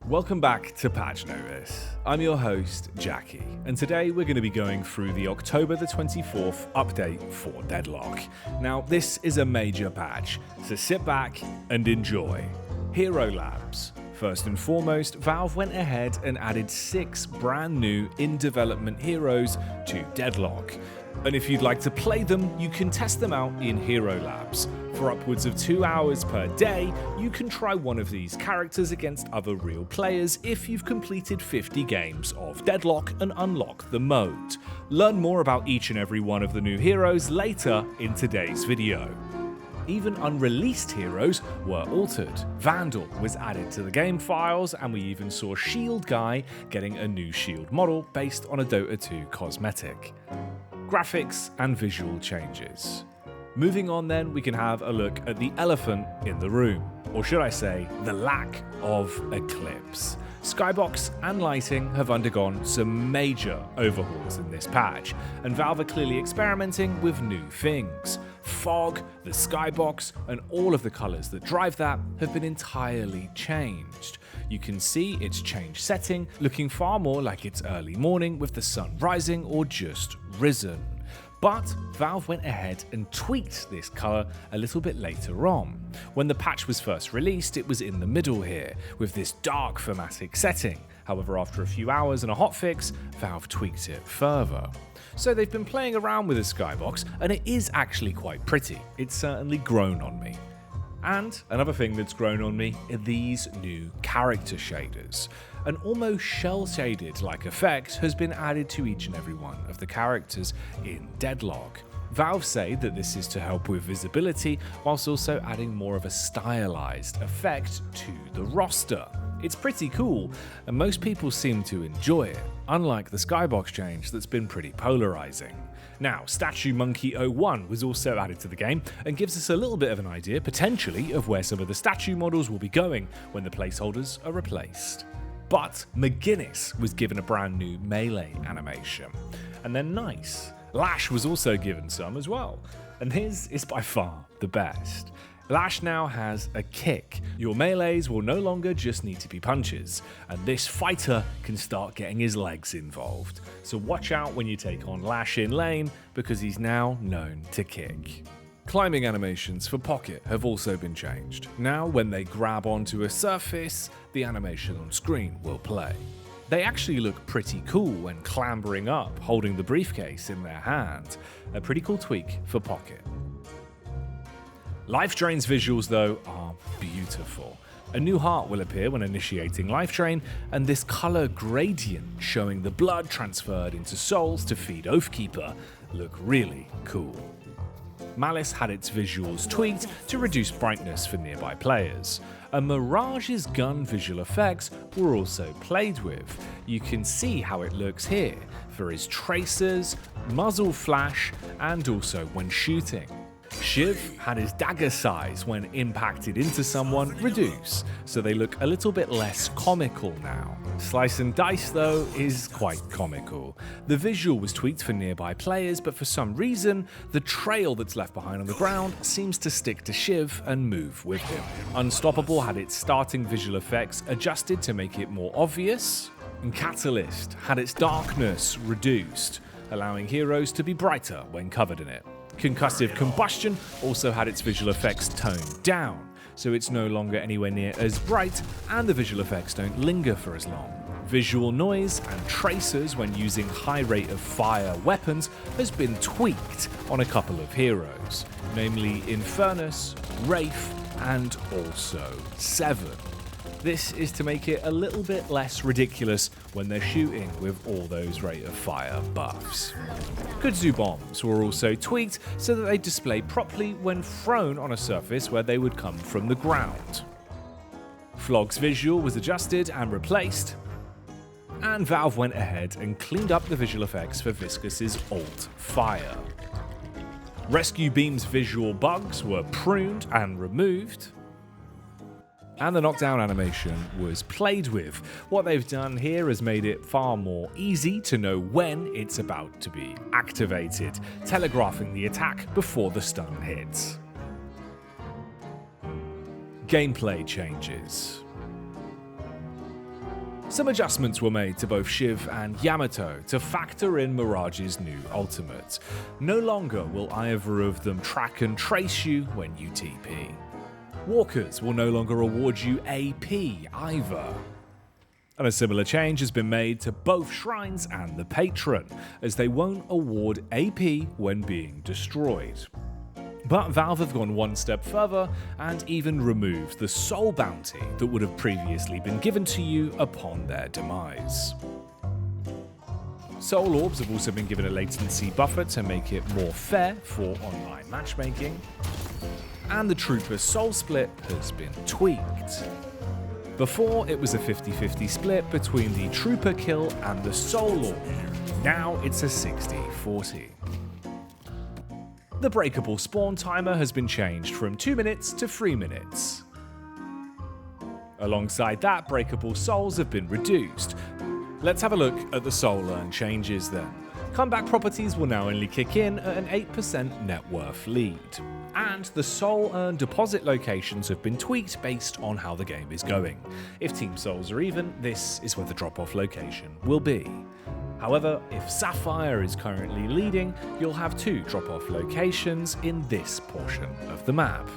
Welcome back to Patch Notice. I'm your host, Jacky, and today we're going to be going through the October the 24th update for Deadlock. Now, this is a major patch, so sit back and enjoy. Hero Labs. First and foremost, Valve went ahead and added 6 brand new in-development heroes to Deadlock. And if you'd like to play them, you can test them out in Hero Labs. For upwards of 2 hours per day, you can try one of these characters against other real players if you've completed 50 games of Deadlock and unlock the mode. Learn more about each and every one of the new heroes later in today's video. Even unreleased heroes were altered. Vandal was added to the game files, and we even saw Shield Guy getting a new shield model based on a Dota 2 cosmetic. Graphics and visual changes. Moving on then, we can have a look at the elephant in the room, or should I say, the lack of eclipse. Skybox and lighting have undergone some major overhauls in this patch, and Valve are clearly experimenting with new things. Fog, the skybox, and all of the colours that drive that have been entirely changed. You can see its changed setting, looking far more like it's early morning with the sun rising or just risen. But Valve went ahead and tweaked this colour a little bit later on. When the patch was first released, it was in the middle here, with this dark thematic setting. However, after a few hours and a hotfix, Valve tweaked it further. So they've been playing around with the skybox, and it is actually quite pretty. It's certainly grown on me. And another thing that's grown on me are these new character shaders. An almost shell-shaded like effect has been added to each and every one of the characters in Deadlock. Valve say that this is to help with visibility, whilst also adding more of a stylized effect to the roster. It's pretty cool, and most people seem to enjoy it, unlike the skybox change that's been pretty polarizing. Now, Statue Monkey 01 was also added to the game and gives us a little bit of an idea, potentially, of where some of the statue models will be going when the placeholders are replaced. But McGinnis was given a brand new melee animation. And then Nice. Lash was also given some as well, and his is by far the best. Lash now has a kick. Your melees will no longer just need to be punches, and this fighter can start getting his legs involved. So watch out when you take on Lash in lane, because he's now known to kick. Climbing animations for Pocket have also been changed. Now when they grab onto a surface, the animation on screen will play. They actually look pretty cool when clambering up, holding the briefcase in their hand. A pretty cool tweak for Pocket. Life Drain's visuals, though, are beautiful. A new heart will appear when initiating Life Drain, and this colour gradient showing the blood transferred into souls to feed Oathkeeper look really cool. Malice had its visuals tweaked to reduce brightness for nearby players. And Mirage's gun visual effects were also played with. You can see how it looks here for his tracers, muzzle flash, and also when shooting. Shiv had his dagger size when impacted into someone reduce, so they look a little bit less comical now. Slice and Dice, though, is quite comical. The visual was tweaked for nearby players, but for some reason, the trail that's left behind on the ground seems to stick to Shiv and move with him. Unstoppable had its starting visual effects adjusted to make it more obvious, and Catalyst had its darkness reduced, allowing heroes to be brighter when covered in it. Concussive Combustion also had its visual effects toned down, so it's no longer anywhere near as bright, and the visual effects don't linger for as long. Visual noise and tracers when using high rate of fire weapons has been tweaked on a couple of heroes, namely Infernus, Wraith, and also Seven. This is to make it a little bit less ridiculous when they're shooting with all those rate of fire buffs. Kudzu bombs were also tweaked so that they display properly when thrown on a surface where they would come from the ground. Flog's visual was adjusted and replaced, and Valve went ahead and cleaned up the visual effects for Viscus's Alt Fire. Rescue Beam's visual bugs were pruned and removed, and the knockdown animation was played with. What they've done here has made it far more easy to know when it's about to be activated, telegraphing the attack before the stun hits. Gameplay changes. Some adjustments were made to both Shiv and Yamato to factor in Mirage's new ultimate. No longer will either of them track and trace you when you TP. Walkers will no longer award you AP either. And a similar change has been made to both shrines and the patron, as they won't award AP when being destroyed. But Valve have gone one step further and even removed the soul bounty that would have previously been given to you upon their demise. Soul orbs have also been given a latency buffer to make it more fair for online matchmaking, and the Trooper soul split has been tweaked. Before, it was a 50-50 split between the Trooper kill and the soul orb. Now it's a 60-40. The breakable spawn timer has been changed from 2 minutes to 3 minutes. Alongside that, breakable souls have been reduced. Let's have a look at the soul earn changes then. Comeback properties will now only kick in at an 8% net worth lead. And the soul earn deposit locations have been tweaked based on how the game is going. If team souls are even, this is where the drop-off location will be. However, if Sapphire is currently leading, you'll have 2 drop-off locations in this portion of the map.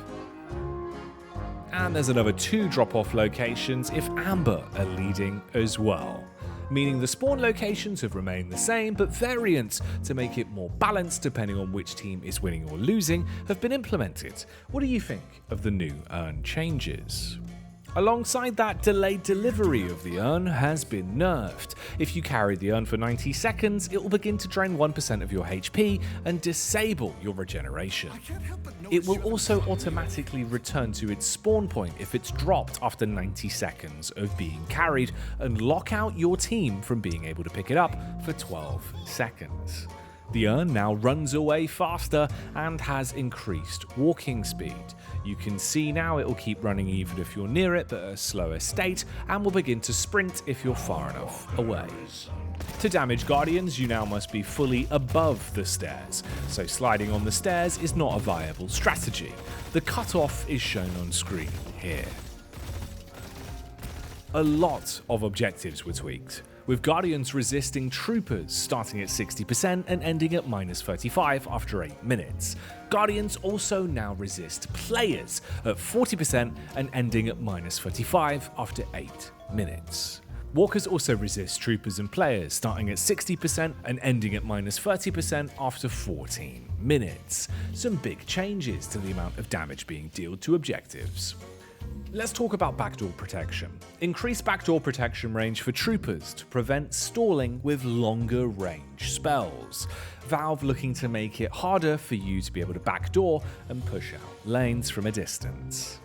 And there's another 2 drop-off locations if Amber are leading as well, meaning the spawn locations have remained the same, but variants to make it more balanced depending on which team is winning or losing have been implemented. What do you think of the new earn changes? Alongside that, delayed delivery of the urn has been nerfed. If you carry the urn for 90 seconds, it will begin to drain 1% of your HP and disable your regeneration. It will also automatically return to its spawn point if it's dropped after 90 seconds of being carried, and lock out your team from being able to pick it up for 12 seconds. The urn now runs away faster and has increased walking speed. You can see now it will keep running even if you're near it, but at a slower state, and will begin to sprint if you're far enough away. To damage Guardians, you now must be fully above the stairs, so sliding on the stairs is not a viable strategy. The cutoff is shown on screen here. A lot of objectives were tweaked, with Guardians resisting Troopers starting at 60% and ending at -35 after 8 minutes. Guardians also now resist Players at 40% and ending at -35 after 8 minutes. Walkers also resist Troopers and Players starting at 60% and ending at -30% after 14 minutes. Some big changes to the amount of damage being dealt to objectives. Let's talk about backdoor protection. Increased backdoor protection range for Troopers to prevent stalling with longer range spells. Valve looking to make it harder for you to be able to backdoor and push out lanes from a distance.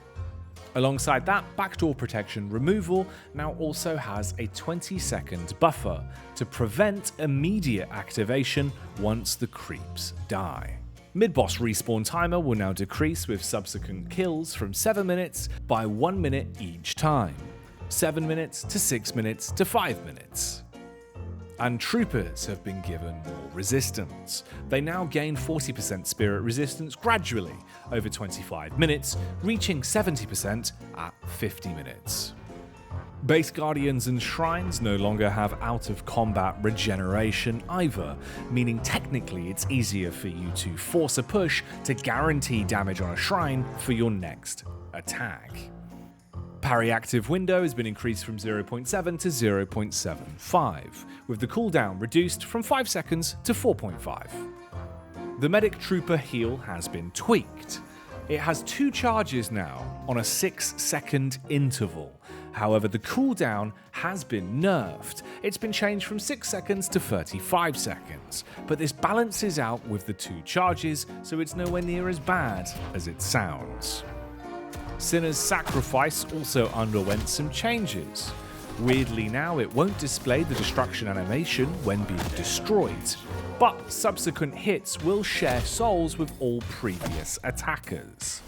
Alongside that, backdoor protection removal now also has a 20-second buffer to prevent immediate activation once the creeps die. Mid-boss respawn timer will now decrease with subsequent kills from 7 minutes by 1 minute each time. 7 minutes to 6 minutes to 5 minutes. And Troopers have been given more resistance. They now gain 40% spirit resistance gradually over 25 minutes, reaching 70% at 50 minutes. Base Guardians and Shrines no longer have out-of-combat regeneration either, meaning technically it's easier for you to force a push to guarantee damage on a Shrine for your next attack. Parry active window has been increased from 0.7 to 0.75, with the cooldown reduced from 5 seconds to 4.5. The Medic Trooper heal has been tweaked. It has 2 charges now on a 6-second interval. However, the cooldown has been nerfed. It's been changed from 6 seconds to 35 seconds, but this balances out with the 2 charges, so it's nowhere near as bad as it sounds. Sinner's Sacrifice also underwent some changes. Weirdly now, it won't display the destruction animation when being destroyed, but subsequent hits will share souls with all previous attackers.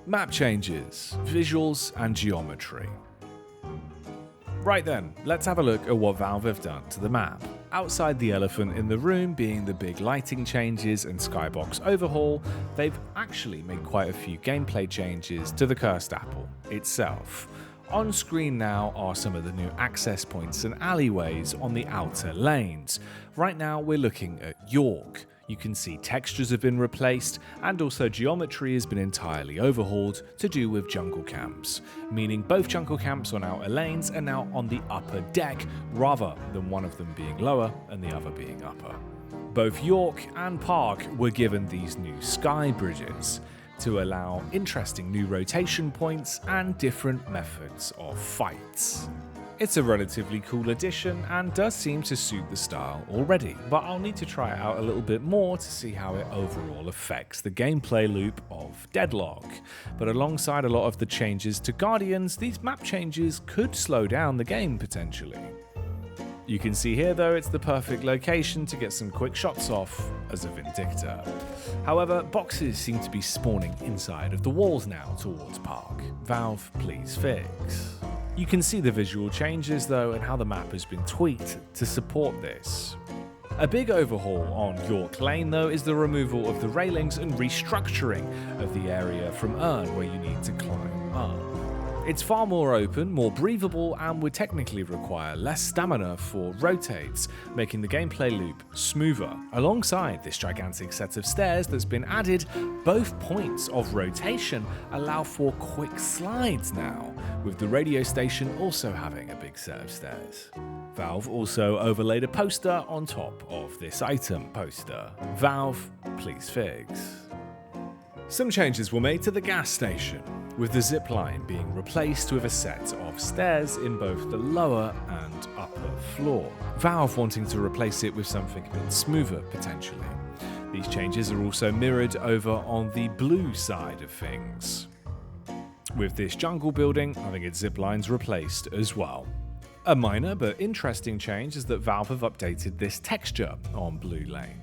Map changes, visuals, and geometry. Right then, let's have a look at what Valve have done to the map. Outside the elephant in the room being the big lighting changes and Skybox Overhaul, they've actually made quite a few gameplay changes to the Cursed Apple itself. On screen now are some of the new access points and alleyways on the outer lanes. Right now we're looking at York. You can see textures have been replaced, and also geometry has been entirely overhauled to do with jungle camps, meaning both jungle camps on outer lanes are now on the upper deck, rather than one of them being lower and the other being upper. Both York and Park were given these new sky bridges to allow interesting new rotation points and different methods of fights. It's a relatively cool addition and does seem to suit the style already, but I'll need to try it out a little bit more to see how it overall affects the gameplay loop of Deadlock. But alongside a lot of the changes to Guardians, these map changes could slow down the game potentially. You can see here though it's the perfect location to get some quick shots off as a Vindictor. However, boxes seem to be spawning inside of the walls now towards Park. Valve, please fix. You can see the visual changes though and how the map has been tweaked to support this. A big overhaul on York Lane though is the removal of the railings and restructuring of the area from Urn where you need to climb up. It's far more open, more breathable, and would technically require less stamina for rotates, making the gameplay loop smoother. Alongside this gigantic set of stairs that's been added, both points of rotation allow for quick slides now, with the radio station also having a big set of stairs. Valve also overlaid a poster on top of this item poster. Valve, please fix. Some changes were made to the gas station, with the zip line being replaced with a set of stairs in both the lower and upper floor. Valve wanting to replace it with something a bit smoother potentially. These changes are also mirrored over on the blue side of things. With this jungle building having its zip lines replaced as well. A minor but interesting change is that Valve have updated this texture on Blue Lane.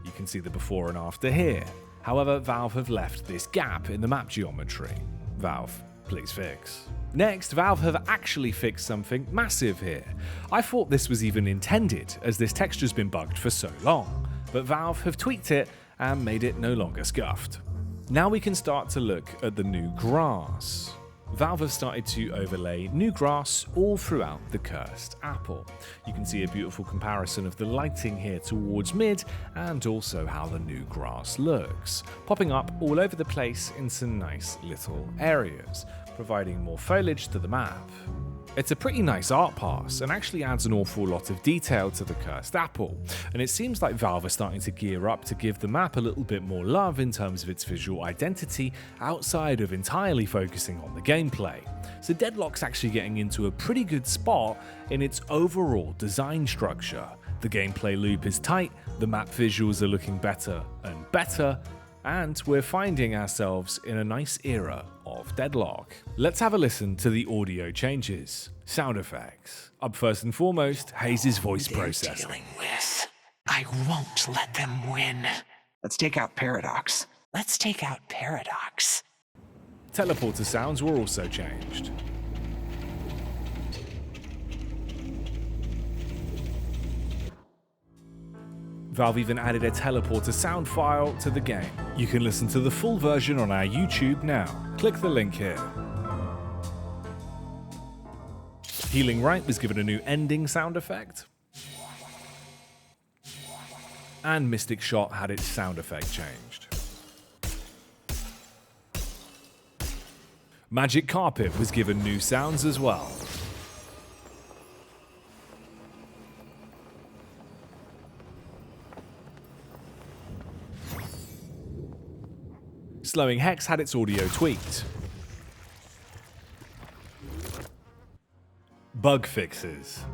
You can see the before and after here. However, Valve have left this gap in the map geometry. Valve, please fix. Next, Valve have actually fixed something massive here. I thought this was even intended, as this texture's been bugged for so long, but Valve have tweaked it and made it no longer scuffed. Now we can start to look at the new grass. Valve have started to overlay new grass all throughout the Cursed Apple. You can see a beautiful comparison of the lighting here towards mid and also how the new grass looks, popping up all over the place in some nice little areas, providing more foliage to the map. It's a pretty nice art pass and actually adds an awful lot of detail to the Cursed Apple, and it seems like Valve are starting to gear up to give the map a little bit more love in terms of its visual identity outside of entirely focusing on the gameplay. So Deadlock's actually getting into a pretty good spot in its overall design structure. The gameplay loop is tight, the map visuals are looking better and better, and we're finding ourselves in a nice era of Deadlock. Let's have a listen to the audio changes. Sound effects. Up first and foremost, Hayes' voice processing. Dealing with. I won't let them win. Let's take out Paradox. Let's take out Paradox. Teleporter sounds were also changed. Valve even added a teleporter sound file to the game. You can listen to the full version on our YouTube now. Click the link here. Healing Right was given a new ending sound effect. And Mystic Shot had its sound effect changed. Magic Carpet was given new sounds as well. Slowing Hex had its audio tweaked. Bug fixes.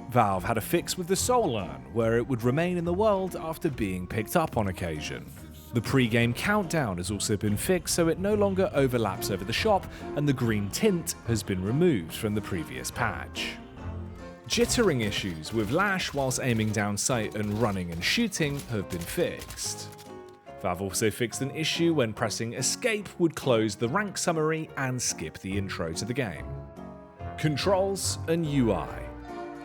Valve had a fix with the Soul Urn, where it would remain in the world after being picked up on occasion. The pre-game countdown has also been fixed so it no longer overlaps over the shop, and the green tint has been removed from the previous patch. Jittering issues with Lash whilst aiming down sight and running and shooting have been fixed. Valve also fixed an issue when pressing escape would close the rank summary and skip the intro to the game. Controls and UI.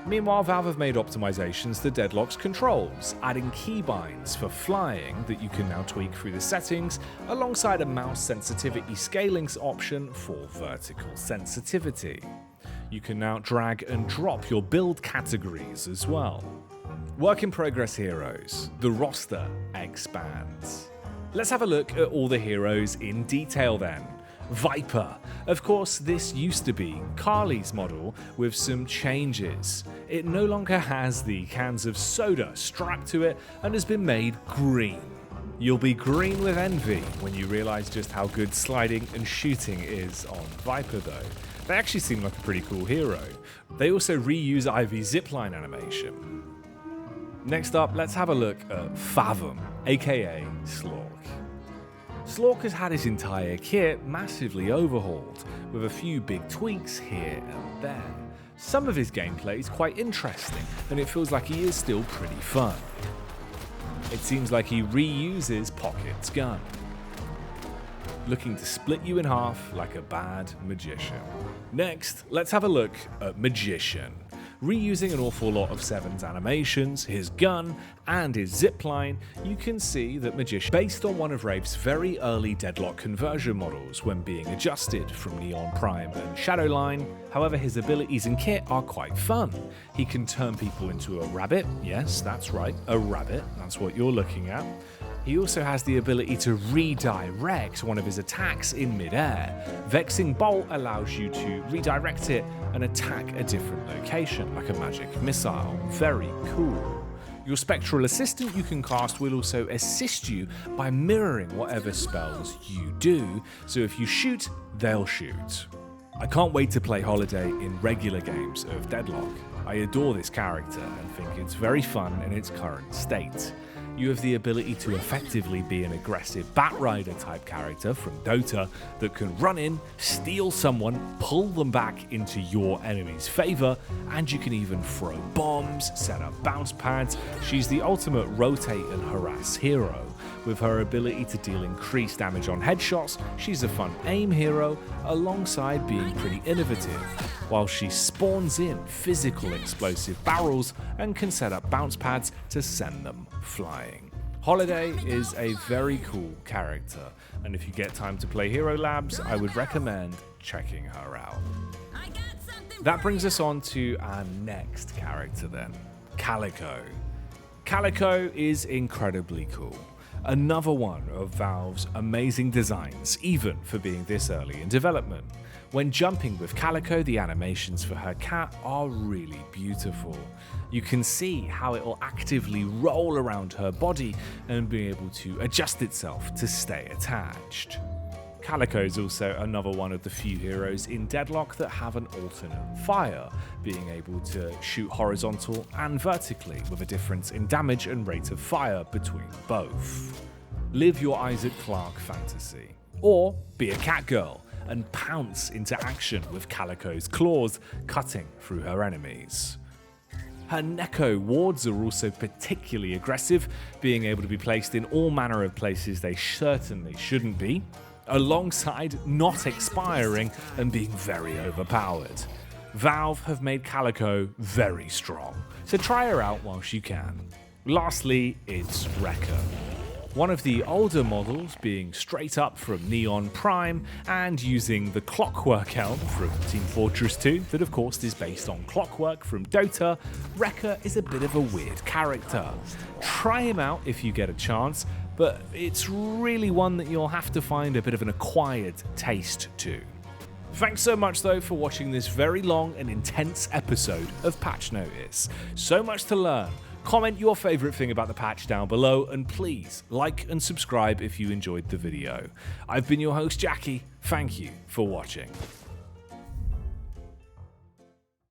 Meanwhile, Valve have made optimizations to Deadlock's controls, adding keybinds for flying that you can now tweak through the settings, alongside a mouse sensitivity scaling option for vertical sensitivity. You can now drag and drop your build categories as well. Work in progress heroes, the roster expands. Let's have a look at all the heroes in detail then. Viper. Of course, this used to be Carly's model with some changes. It no longer has the cans of soda strapped to it and has been made green. You'll be green with envy when you realize just how good sliding and shooting is on Viper though. They actually seem like a pretty cool hero. They also reuse Ivy's zipline animation. Next up, let's have a look at Fathom, aka Slork. Slork has had his entire kit massively overhauled, with a few big tweaks here and there. Some of his gameplay is quite interesting, and it feels like he is still pretty fun. It seems like he reuses Pocket's gun, looking to split you in half like a bad magician. Next, let's have a look at Magician. Reusing an awful lot of Seven's animations, his gun, and his zipline, you can see that Magician based on one of Wraith's very early Deadlock conversion models when being adjusted from Neon Prime and Shadowline. However, his abilities and kit are quite fun. He can turn people into a rabbit. Yes, that's right, a rabbit. That's what you're looking at. He also has the ability to redirect one of his attacks in mid-air. Vexing Bolt allows you to redirect it and attack a different location, like a magic missile. Very cool. Your Spectral Assistant you can cast will also assist you by mirroring whatever spells you do, so if you shoot, they'll shoot. I can't wait to play Holiday in regular games of Deadlock. I adore this character and think it's very fun in its current state. You have the ability to effectively be an aggressive Batrider type character from Dota that can run in, steal someone, pull them back into your enemy's favor, and you can even throw bombs, set up bounce pads. She's the ultimate rotate and harass hero. With her ability to deal increased damage on headshots, she's a fun aim hero alongside being pretty innovative, while she spawns in physical explosive barrels and can set up bounce pads to send them flying. Holiday is a very cool character, and if you get time to play Hero Labs, I would recommend checking her out. That brings us on to our next character then, Calico. Calico is incredibly cool. Another one of Valve's amazing designs, even for being this early in development. When jumping with Calico, the animations for her cat are really beautiful. You can see how it will actively roll around her body and be able to adjust itself to stay attached. Calico is also another one of the few heroes in Deadlock that have an alternate fire, being able to shoot horizontal and vertically with a difference in damage and rate of fire between both. Live your Isaac Clarke fantasy. Or be a catgirl and pounce into action with Calico's claws cutting through her enemies. Her Neko wards are also particularly aggressive, being able to be placed in all manner of places they certainly shouldn't be, alongside not expiring and being very overpowered. Valve have made Calico very strong, so try her out whilst you can. Lastly, it's Wrecker. One of the older models being straight up from Neon Prime and using the Clockwork helm from Team Fortress 2 that of course is based on Clockwork from Dota, Wrecker is a bit of a weird character. Try him out if you get a chance, but it's really one that you'll have to find a bit of an acquired taste to. Thanks so much though for watching this very long and intense episode of Patch Notice. So much to learn. Comment your favourite thing about the patch down below, and please like and subscribe if you enjoyed the video. I've been your host Jacky, thank you for watching.